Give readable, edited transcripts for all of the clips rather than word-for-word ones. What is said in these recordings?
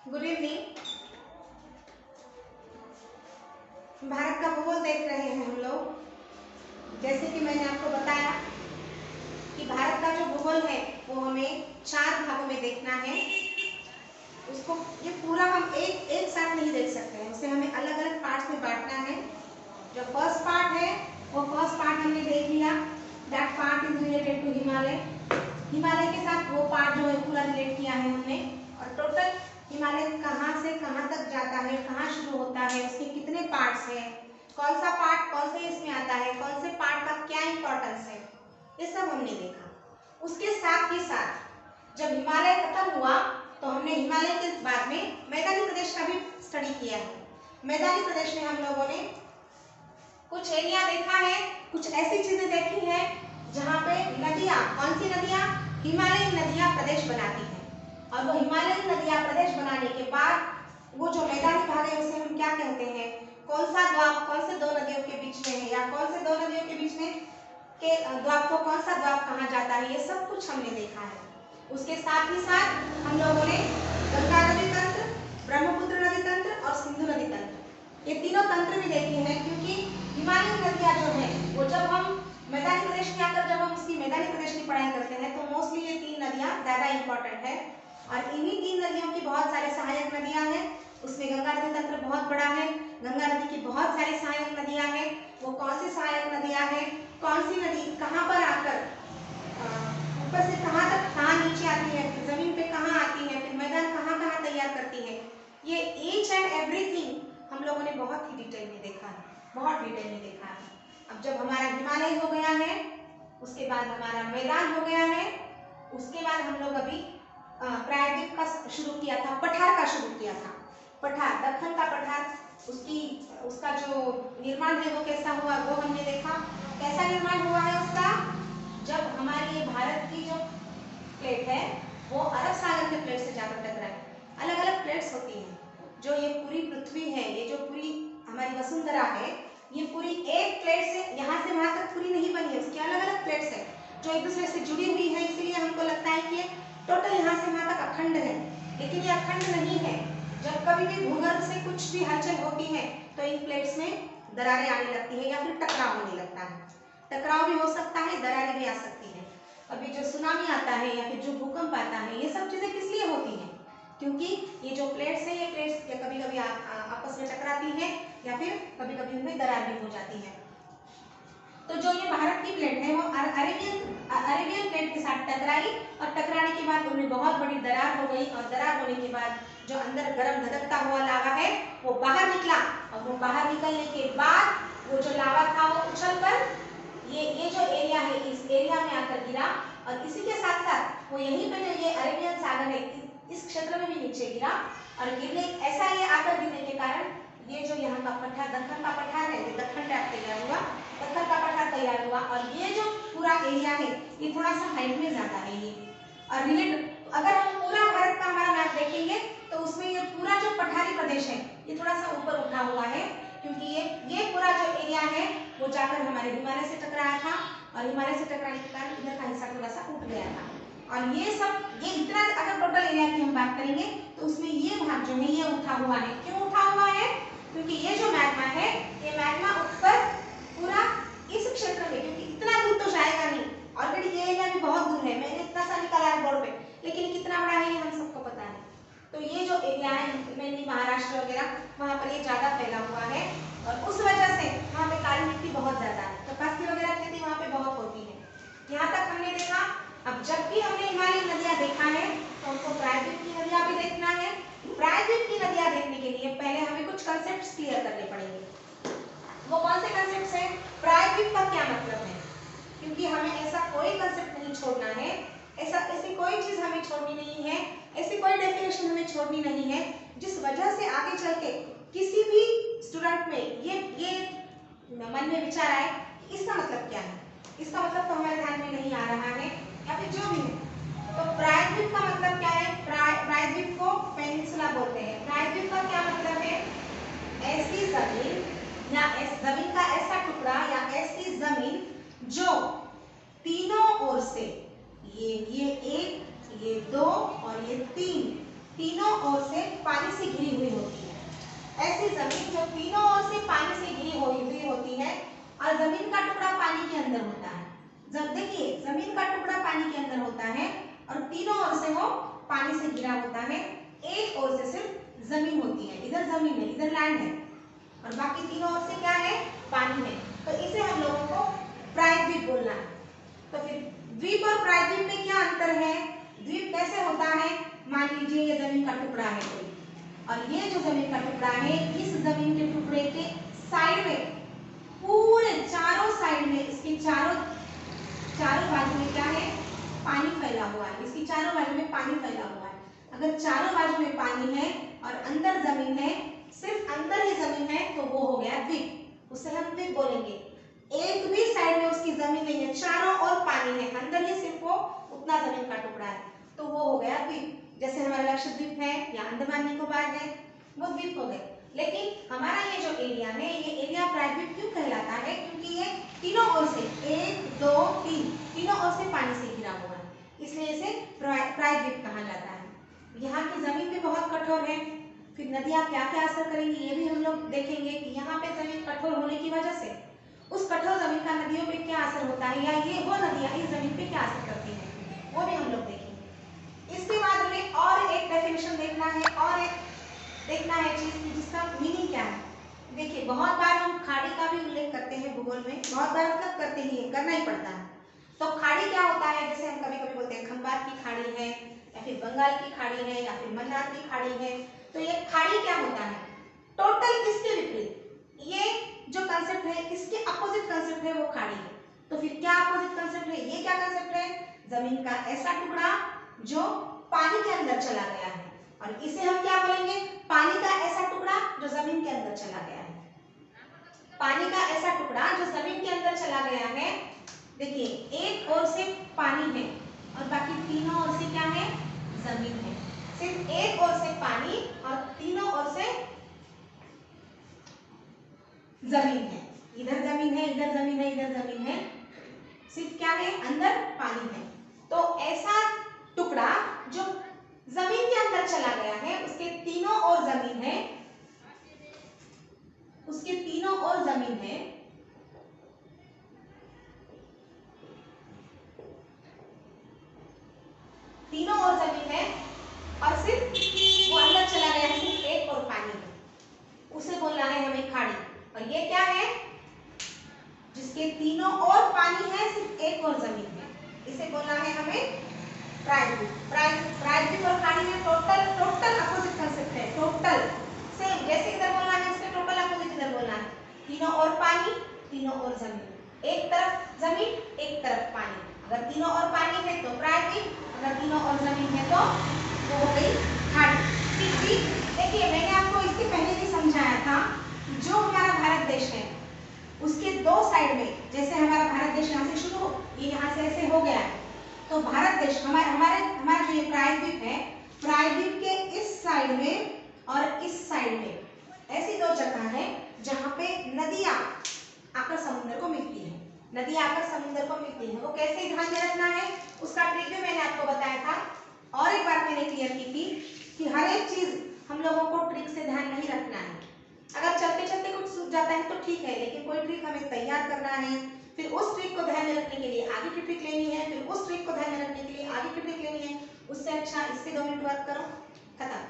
Good evening. Bharat का भूगोल देख रहे हैं हम लोग। जैसे कि मैंने आपको बताया कि भारत का जो भूगोल है वो हमें 4 भागों में देखना है। उसको ये पूरा हम एक साथ नहीं देख सकते हैं, उसे हमें अलग अलग पार्ट्स में बांटना है। जो फर्स्ट पार्ट है वो फर्स्ट पार्ट हमने देख लिया, that part is related to Himalaya. Himalaya के साथ वो पार्ट जो है पूरा रिलेट किया है हमने। और टोटल हिमालय कहाँ से कहाँ तक जाता है, कहाँ शुरू होता है, उसके कितने पार्ट्स हैं, कौन सा पार्ट कौन से इसमें आता है, कौन से पार्ट का क्या इंपॉर्टेंस है, ये सब हमने देखा। उसके साथ ही साथ जब हिमालय खत्म हुआ तो हमने हिमालय के बाद में मैदानी प्रदेश का भी स्टडी किया है। मैदानी प्रदेश में हम लोगों ने कुछ एरिया देखा है, कुछ ऐसी चीजें देखी है जहाँ पे नदियाँ, कौन सी नदियाँ, हिमालयी नदियाँ प्रदेश बनाती हैं। और वो हिमालयी नदियाँ प्रदेश बनाने के बाद वो जो मैदानी भाग है उसे हम क्या कहते हैं, कौन सा द्वीप कौन से दो नदियों के बीच में है, या कौन से दो नदियों के बीच में के द्वीप को कौन सा द्वीप कहा जाता है, ये सब कुछ हमने देखा है। उसके साथ ही साथ हम लोगों ने गंगा नदी तंत्र, ब्रह्मपुत्र नदी तंत्र और सिंधु नदी तंत्र, ये तीनों तंत्र भी देखे हैं। क्योंकि हिमालयी नदियाँ जो है वो जब हम मैदानी प्रदेश में आकर जब हम उसकी मैदानी प्रदेश की पढ़ाई करते हैं तो मोस्टली ये 3 नदियाँ ज़्यादा इंपॉर्टेंट है। और इन्हीं 3 नदियों की बहुत सारे सहायक नदियाँ हैं। उसमें गंगा नदी तंत्र बहुत बड़ा है। गंगा नदी की बहुत सारी सहायक नदियाँ हैं। वो कौन सी सहायक नदियाँ हैं, कौन सी नदी कहाँ पर आकर ऊपर से कहाँ तक, कहाँ नीचे आती है, फिर जमीन पे कहाँ आती है, फिर मैदान कहाँ कहाँ तैयार करती है, ये ईच एंड एवरीथिंग हम लोगों ने बहुत ही डिटेल में देखा है, बहुत डिटेल में देखा है। अब जब हमारा हिमालय हो गया है, उसके बाद हमारा मैदान हो गया है, उसके बाद हम लोग अभी प्रायद्वीप का शुरू किया था, पठार का शुरू किया था। पठार, दक्कन का पठार, उसका जो निर्माण है वो कैसा हुआ वो हमने देखा। कैसा निर्माण हुआ है उसका, जब हमारी ये भारत की जो प्लेट है वो अरब सागर के प्लेट से जाकर टकराई। अलग अलग प्लेट्स होती हैं। जो ये पूरी पृथ्वी है, ये जो पूरी हमारी वसुंधरा है, ये पूरी एक प्लेट से यहाँ से वहाँ तक पूरी नहीं बनी है, उसकी अलग अलग प्लेट्स है जो एक दूसरे से जुड़ी हुई है। इसीलिए हमको लगता है कि ये टोटल यहाँ से वहाँ तक अखंड है, लेकिन ये अखंड नहीं है। जब कभी भी भूगर्भ से कुछ भी हलचल होती है तो इन प्लेट्स में दरारें आने लगती है या फिर टकराव होने लगता है। टकराव भी हो सकता है, दरारें भी आ सकती है। अभी जो सुनामी आता है या फिर जो भूकंप आता है, ये सब चीजें किस लिए होती हैं, क्योंकि ये जो प्लेट्स है, ये प्लेट्स कभी कभी आपस में टकराती है या फिर कभी कभी उनमें दरार भी हो जाती है। तो जो ये भारत की प्लेट है वो अरेबियन प्लेट के साथ टकराई, और टकराने के बाद उनमें बहुत बड़ी दरार हो गई, और दरार होने के बाद जो अंदर गर्म धधकता हुआ लावा है वो बाहर निकला, और वो बाहर निकलने के बाद वो जो लावा था वो उछलकर ये जो एरिया है इस एरिया में आकर गिरा। और इसी के साथ साथ वो यहीं पे जो ये अरेबियन सागर है इस क्षेत्र में भी नीचे गिरा, और गिरने ऐसा ये आकर गिरने के कारण ये जो यहाँ का पठार, दक्कन का पठार है, ये दक्कन टैप तैयार हुआ, दक्कन का पठार तैयार हुआ। और ये जो पूरा एरिया है ये थोड़ा सा हाइट में ज्यादा है ये। और रिलेट अगर हम पूरा भारत का हमारा मैप देखेंगे तो उसमें ये पूरा जो पठारी प्रदेश है ये थोड़ा सा ऊपर उठा हुआ है, क्योंकि ये पूरा जो एरिया है वो जाकर हमारे हिमालय से टकराया था, और हिमालय से टकराने के कारण इधर का हिस्सा थोड़ा सा उठ गया था। और ये सब ये इतना अगर टोटल एरिया की हम बात करेंगे तो उसमें ये भाग जो है ये उठा हुआ है। क्यों उठा हुआ है, क्योंकि ये जो मैग्मा है ये मैग्मा ऊपर पूरा इस क्षेत्र में, क्योंकि इतना दूर तो जाएगा नहीं, ऑलरेडी ये एरिया भी बहुत दूर है, मैंने इतना सा निकाला है बोर्ड पे, लेकिन कितना बड़ा है ये हम सबको पता है। तो ये जो एरिया है मेनली महाराष्ट्र वगैरह वहाँ पर ये ज्यादा फैला हुआ है, और उस वजह से वहाँ पे काली मिट्टी बहुत ज्यादा है, कपास की वगैरह खेती वहाँ पे बहुत होती है। यहाँ तक हमने देखा। अब जब भी हमने हिमालयी नदियाँ देखा है तो हमको प्रायद्वीप की नदियाँ भी देखना है। प्रायद्वीप की नदियाँ देखने के लिए पहले हमें कुछ कंसेप्ट्स क्लियर करने पड़ेंगे। वो कौन से कंसेप्ट्स हैं, प्रायद्वीप का क्या मतलब है, क्योंकि हमें ऐसा कोई कंसेप्ट नहीं छोड़ना है, ऐसी कोई चीज हमें छोड़नी नहीं है, ऐसी कोई डेफिनेशन हमें छोड़नी नहीं है जिस वजह से आगे चल के किसी भी स्टूडेंट में ये मन में विचार आए कि इसका मतलब क्या है, इसका मतलब तो हमारे ध्यान में नहीं आ रहा है, या फिर जो भी है। तो प्रायद्वीप का मतलब क्या है, प्रायद्वीप को पेनिनसुला बोलते हैं। प्रायद्वीप का क्या मतलब है, ऐसी जमीन या जमीन का ऐसा टुकड़ा या ऐसी जमीन जो तीनों ओर से ये एक, ये दो और ये तीन, तीनों ओर से पाई पानी से घिरी हुई होती है। ऐसी जमीन जो तीनों ओर से पानी से घिरी हुई होती है और जमीन का टुकड़ा पानी के अंदर होता है। जब देखिए जमीन का टुकड़ा पानी के अंदर होता है और तीनों ओर से वो पानी से घिरा होता है। एक ओर से सिर्फ जमीन होती है, इधर जमीन है, इधर लैंड है और बाकी तीनों ओर से क्या है, पानी है। तो इसे हम लोगों को प्रायद्वीप बोलना है। तो फिर द्वीप और प्रायद्वीप में क्या अंतर है? द्वीप कैसे होता है? मान लीजिए ये जमीन का टुकड़ा है कोई, और ये जो जमीन का टुकड़ा है, इस जमीन के टुकड़े के साइड में, पूरे चारों साइड में, इसके चारों बाजू में क्या है, पानी फैला हुआ है। इसकी चारों बाजू में पानी फैला हुआ है। अगर चारों बाजू में पानी है और अंदर जमीन है, सिर्फ अंदर ही जमीन है, तो वो हो गया द्वीप। उसे हम द्वीप बोलेंगे। एक भी साइड में उसकी जमीन नहीं है, चारों ओर पानी है, अंदर ही सिर्फ वो उतना जमीन का टुकड़ा है, तो वो हो गया द्वीप। जैसे हमारा लक्षद्वीप है या अंडमान निकोबार है, वो द्वीप हो गए। लेकिन हमारा ये जो एरिया है, ये एरिया प्रायद्वीप क्यों कहलाता है? क्योंकि ये तीनों ओर से, 1 2 3 तीनों ओर से पानी से घिरा हुआ है, इसलिए इसे प्रायद्वीप कहा जाता है। यहाँ की जमीन भी बहुत कठोर है। फिर नदियाँ क्या क्या असर करेंगी ये भी हम लोग देखेंगे कि यहाँ पे जमीन कठोर होने की वजह से उस कठोर जमीन का नदियों पे क्या असर होता है, या ये वो नदियाँ इस जमीन पे क्या असर करती हैं, वो भी हम लोग देखेंगे। इसके बाद हमें और एक डेफिनेशन देखना है, और एक देखना है चीज की जिसका मीनिंग क्या है। देखिए बहुत बार हम खाड़ी का भी उल्लेख करते हैं भूगोल में, बहुत बार मतलब करते ही है, करना ही पड़ता है। तो खाड़ी क्या होता है? जैसे हम कभी कभी बोलते हैं खंबात की खाड़ी है, या फिर बंगाल की खाड़ी है, या फिर मन्नार की खाड़ी है। तो ये खाड़ी क्या होता है? टोटल इसके विपरीत, ये जो कंसेप्ट है इसके अपोजिट कंसेप्ट है, वो खाड़ी है। तो फिर क्या अपोजिट कंसेप्ट है? ये क्या कंसेप्ट है? जमीन का ऐसा टुकड़ा जो पानी के अंदर चला गया है, और इसे हम क्या बोलेंगे? पानी का ऐसा टुकड़ा जो जमीन के अंदर चला गया है। पानी का ऐसा टुकड़ा जो जमीन के अंदर चला गया है। देखिए एक ओर से पानी है और बाकी तीनों ओर से क्या है? जमीन है। सिर्फ एक ओर से पानी और तीनों ओर से जमीन है। इधर जमीन है, इधर जमीन है, इधर जमीन है, सिर्फ क्या है? अंदर पानी है। तो ऐसा टुकड़ा जो जमीन के अंदर चला गया है, उसके तीनों ओर जमीन है, उसके तीनों ओर जमीन है, तीनों ओर जमीन है, और सिर्फ वो अंदर चला गया है, सिर्फ एक और पानी है, उसे बोलना है हमें खाड़ी। और ये क्या है? जिसके तीनों ओर पानी है, सिर्फ एक और जमीन है, इसे बोलना है हमें प्रायद्वीप। प्रायद्वीप और खाड़ी में टोटल अपोजिट कंसेप्ट है। टोटल सेम, जैसे इधर बोलना है इसके टोटल अपोजिट इधर बोलना है। तीनों ओर पानी, तीनों ओर जमीन। एक तरफ जमीन, एक तरफ पानी। अगर तीनों ओर पानी है तो प्रायद्वीप, अगर तीनों ओर जमीन है तो वो हो गई खाड़ी। ठीक। देखिए मैंने आपको इसके पहले भी समझाया था, जो हमारा भारत देश है उसके दो साइड में, जैसे हमारा भारत देश यहाँ से शुरू, ये यहाँ से ऐसे हो गया है, तो भारत देश हमारा जो ये प्रायद्वीप है, प्रायद्वीप के इस साइड में और इस साइड में ऐसी दो जगह है जहाँ पे नदियाँ आकर समुद्र को मिलती है। नदियाँ आकर समुद्र को मिलती है, वो कैसे ध्यान में रखना है उसका ट्रिक भी मैंने आपको बताया था। और एक बात मैंने क्लियर की थी कि हर एक चीज हम लोगों को ट्रिक से ध्यान नहीं रखना है। अगर चलते चलते कुछ सूझ जाता है तो ठीक है, लेकिन कोई ट्रिक हमें तैयार करना है, फिर उस ट्रिक को ध्यान में रखने के लिए आगे की ट्रिक लेनी है, फिर उस ट्रिक को ध्यान में रखने के लिए आगे की ट्रिक लेनी है। उससे अच्छा इससे 2 मिनट वर्क करो, खत्म।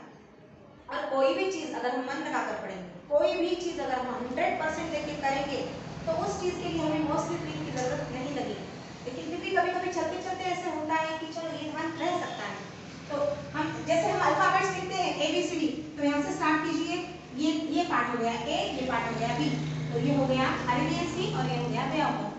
और कोई भी चीज अगर हम मन लगाकर पढ़ेंगे, कोई भी चीज अगर हम 100% लेके करेंगे, तो उस चीज के लिए हमें मोस्टली ट्रिक की जरूरत नहीं लगेगी। लेकिन फिर भी कभी कभी चलते चलते ऐसे होता है कि चलो ये ध्यान रह सकता है, तो हम जैसे हम अल्फाबेट्स लिखते हैं ABCD, तो यहाँ से स्टार्ट कीजिए, ये पार्ट हो गया A, ये पार्ट हो गया B, तो ये हो गया अरेबियन सी और ये हो गया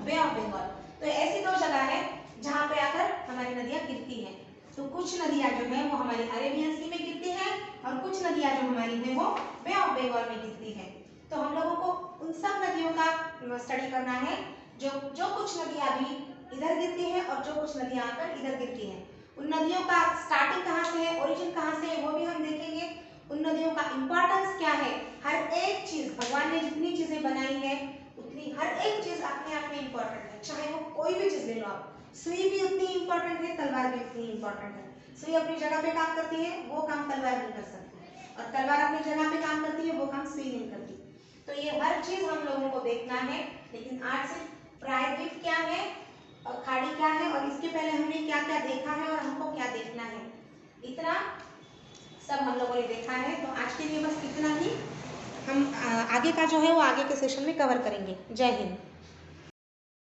बे ऑफ बंगाल। तो ऐसी दो जगह है जहाँ पे आकर हमारी नदियाँ गिरती हैं। तो कुछ नदियाँ जो है वो हमारी अरेबियन सी में गिरती हैं और कुछ नदियाँ जो हमारी हैं वो बे ऑफ बंगाल में गिरती हैं। तो हम लोगों को उन सब नदियों का स्टडी करना है, जो कुछ नदियाँ अभी इधर गिरती हैं और जो कुछ नदियाँ आकर इधर गिरती हैं। उन नदियों का स्टार्टिंग कहाँ से है, ओरिजिन कहाँ से है, वो भी हम देखेंगे। उन नदियों का इंपॉर्टेंस क्या है, हर एक चीज भगवान ने जितनी चीजें बनाई है उतनी हर एक चीज अपने आप में इंपॉर्टेंट है। चाहे वो कोई भी चीज ले लो आप, सुई भी उतनी इंपॉर्टेंट है, तलवार भी उतनी इंपॉर्टेंट है। सुई अपनी जगह पे काम करती है, वो काम तलवार नहीं कर सकती। और तलवार अपनी जगह पे काम करती है, वो काम सुई नहीं करती। तो ये हर चीज हम लोगों को देखना है। लेकिन आज सिर्फ प्रायद्वीप क्या है और खाड़ी क्या है और इसके पहले हमने क्या क्या देखा है और हमको क्या देखना है, इतना सब हम लोगों ने देखा है। तो आज के लिए बस इतना ही। हम आगे का जो है वो आगे के सेशन में कवर करेंगे। जय हिंद।